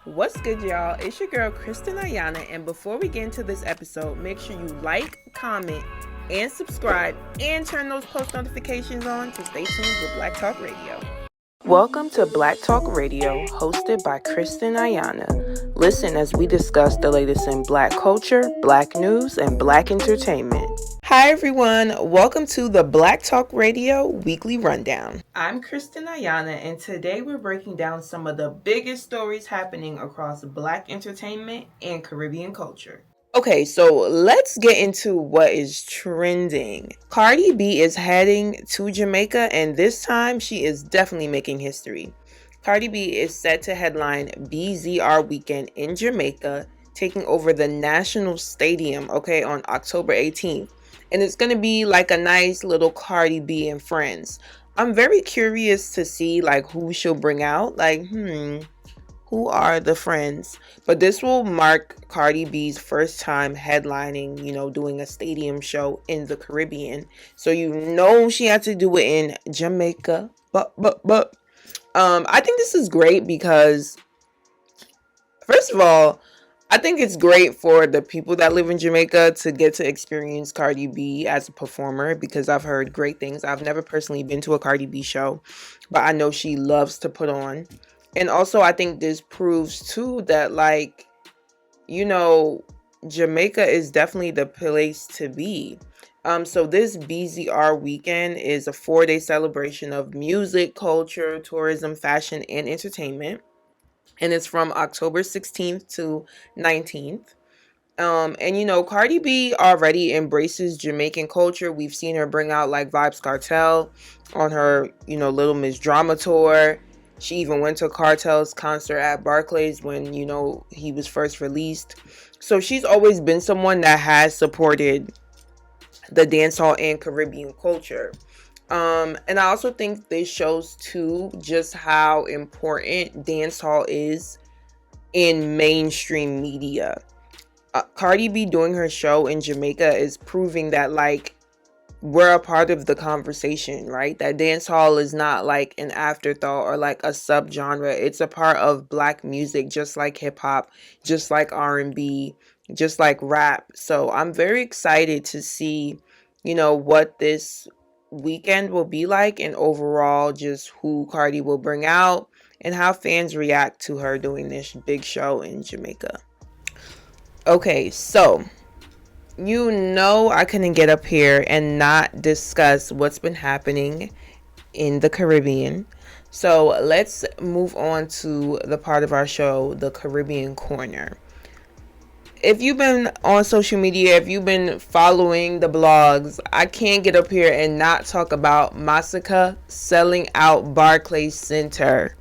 What's good, y'all? It's your girl, Kristen Ayana, and before we get into this episode, make sure you like, comment, and subscribe, and turn those post notifications on to stay tuned with Black Talk Radio. Welcome to Black Talk Radio, hosted by Kristen Ayana. Listen as we discuss the latest in Black culture, Black news, and Black entertainment. Hi everyone, welcome to the Black Talk Radio Weekly Rundown. I'm Kristen Ayana, and today we're breaking down some of the biggest stories happening across Black entertainment and Caribbean culture. Okay, so let's get into what is trending. Cardi B is heading to Jamaica, and this time she is definitely making history. Cardi B is set to headline BTR weekend in Jamaica, taking over the National Stadium, on October 18th. And it's going to be like a nice little Cardi B and friends. I'm very curious to see who she'll bring out. Who are the friends? But this will mark Cardi B's first time headlining, doing a stadium show in the Caribbean. So she had to do it in Jamaica. But I think this is great because, first of all, I think it's great for the people that live in Jamaica to get to experience Cardi B as a performer, because I've heard great things. I've never personally been to a Cardi B show, but I know she loves to put on. And also, I think this proves too that Jamaica is definitely the place to be. So this BTR weekend is a 4-day celebration of music, culture, tourism, fashion, and entertainment. And it's from October 16th to 19th. Cardi B already embraces Jamaican culture. We've seen her bring out Vybz Kartel on her, Little Miss Drama tour. She even went to Kartel's concert at Barclays when, he was first released. So she's always been someone that has supported the dancehall and Caribbean culture. And I also think this shows too just how important dancehall is in mainstream media. Cardi B doing her show in Jamaica is proving that we're a part of the conversation, right? That dancehall is not an afterthought or a subgenre. It's a part of Black music, just like hip hop, just like R&B, just like rap. So I'm very excited to see, what this weekend will be like, and overall just who Cardi will bring out and how fans react to her doing this big show in Jamaica. Okay, so I couldn't get up here and not discuss what's been happening in the Caribbean. So let's move on to the part of our show, the Caribbean Corner. If you've been on social media, if you've been following the blogs, I can't get up here and not talk about Masicka selling out Barclays Center.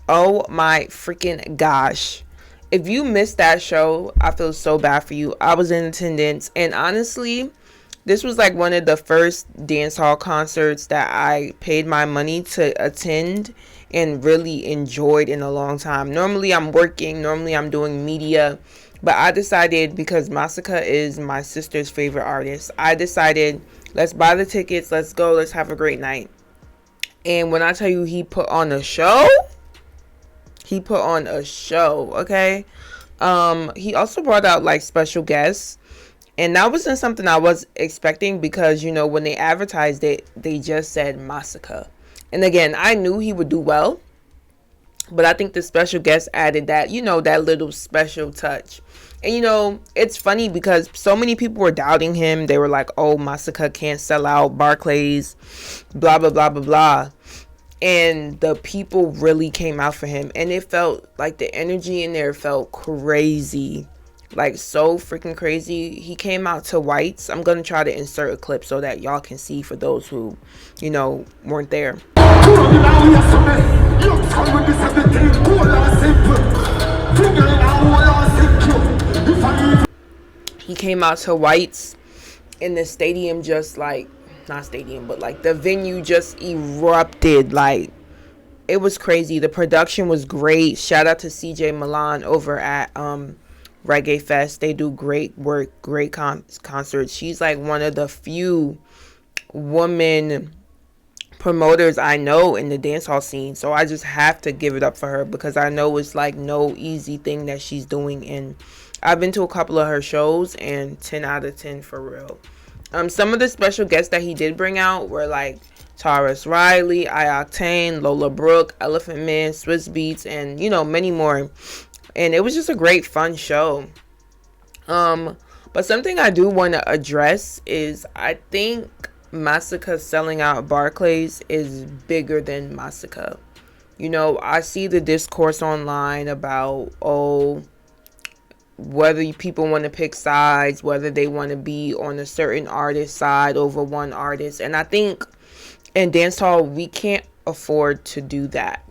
Oh my freaking gosh. If you missed that show, I feel so bad for you. I was in attendance, and honestly, this was one of the first dancehall concerts that I paid my money to attend and really enjoyed in a long time. Normally I'm working, normally I'm doing media, but I decided, because Masicka is my sister's favorite artist, I decided, let's buy the tickets, let's go, let's have a great night. And when I tell you he put on a show, okay? He also brought out special guests, and that wasn't something I was expecting, because when they advertised it, they just said Masicka. And again, I knew he would do well, but I think the special guest added that, that little special touch. And it's funny because so many people were doubting him. They were like, oh, Masicka can't sell out Barclays, blah blah blah blah blah. And the people really came out for him, and it felt like the energy in there felt crazy, so freaking crazy. He came out to whites. I'm gonna try to insert a clip so that y'all can see, for those who weren't there. He came out to whites, and the stadium just not stadium, but the venue just erupted. It was crazy. The production was great. Shout out to CJ Milan over at Reggae Fest. They do great work, great concerts. She's one of the few women promoters I know in the dancehall scene. So I just have to give it up for her because I know it's like no easy thing that she's doing. And I've been to a couple of her shows and 10 out of 10 for real. Some of the special guests that he did bring out were like Taurus Riley, iOctane, Lola Brooke, Elephant Man, Swiss Beats, and many more. And it was just a great fun show. But something I do want to address is I think Masicka selling out Barclays is bigger than Masicka. I see the discourse online about whether people want to pick sides, whether they want to be on a certain artist side over one artist. And I think in dancehall, we can't afford to do that.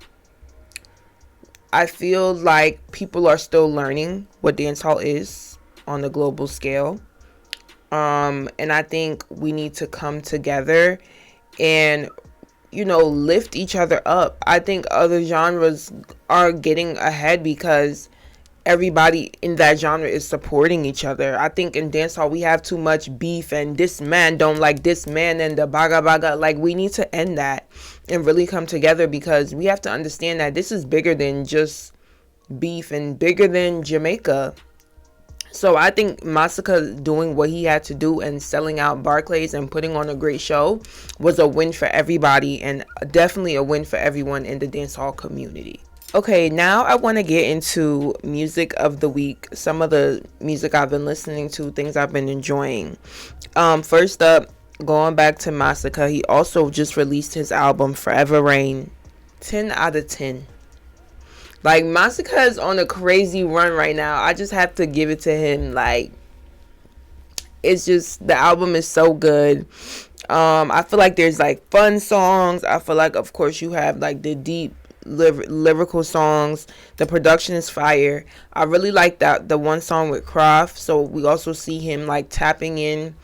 I feel like people are still learning what dancehall is on the global scale. And I think we need to come together and, lift each other up. I think other genres are getting ahead because everybody in that genre is supporting each other. I think in dancehall we have too much beef and this man don't like this man and the baga baga. Like, we need to end that and really come together because we have to understand that this is bigger than just beef and bigger than Jamaica. So I think Masicka doing what he had to do and selling out Barclays and putting on a great show was a win for everybody and definitely a win for everyone in the dancehall community. Okay, now I want to get into music of the week. Some of the music I've been listening to, things I've been enjoying. First up, going back to Masicka, he also just released his album Forever Rain. 10 out of 10. Like, Masicka is on a crazy run right now. I just have to give it to him. Like, it's just, the album is so good. I feel like there's like fun songs. I feel like, of course, you have like the deep lyrical songs. The production is fire. I really like the one song with Croft. So we also see him like tapping in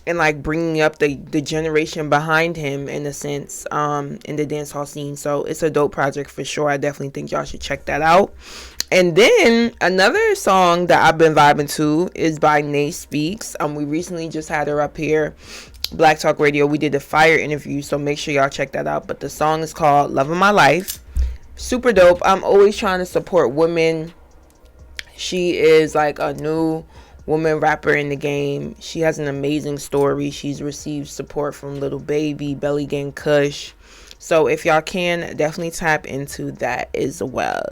and like bringing up the generation behind him in a sense, in the dancehall scene. So it's a dope project for sure. I definitely think y'all should check that out. And then another song that I've been vibing to is by Nay Speaks. We recently just had her up here, Black Talk Radio. We did a fire interview, so make sure y'all check that out. But the song is called Love of My Life. Super dope. I'm always trying to support women. She is like a new woman rapper in the game. She has an amazing story. She's received support from Little Baby, Belly Gang Kush. So if y'all can, definitely tap into that as well.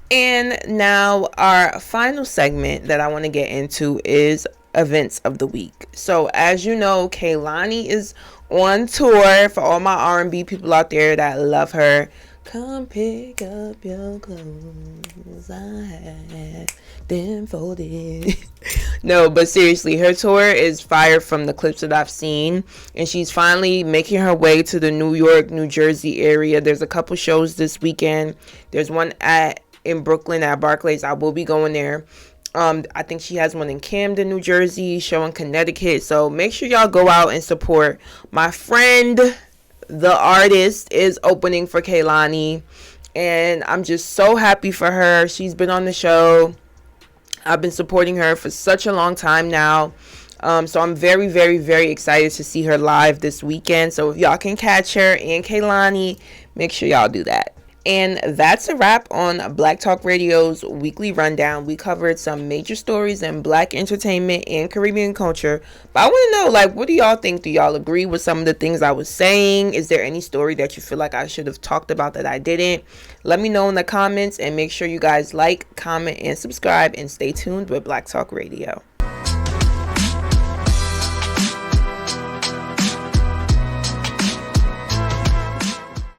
And now our final segment that I want to get into is events of the week. So as you know, Kehlani is on tour. For all my R&B people out there that love her, come pick up your clothes, I have them folded. No, but seriously, her tour is fire from the clips that I've seen. And she's finally making her way to the New York, New Jersey area. There's a couple shows this weekend. There's one in Brooklyn at Barclays. I will be going there. I think she has one in Camden, New Jersey, show in Connecticut. So make sure y'all go out and support my friend. The artist is opening for Kehlani, and I'm just so happy for her. She's been on the show. I've been supporting her for such a long time now. So I'm very, very, very excited to see her live this weekend. So if y'all can catch her and Kehlani, make sure y'all do that. And that's a wrap on Black Talk Radio's weekly rundown. We covered some major stories in Black entertainment and Caribbean culture. But I want to know, like, what do y'all think? Do y'all agree with some of the things I was saying? Is there any story that you feel like I should have talked about that I didn't? Let me know in the comments, and make sure you guys like, comment, and subscribe, and stay tuned with Black Talk Radio.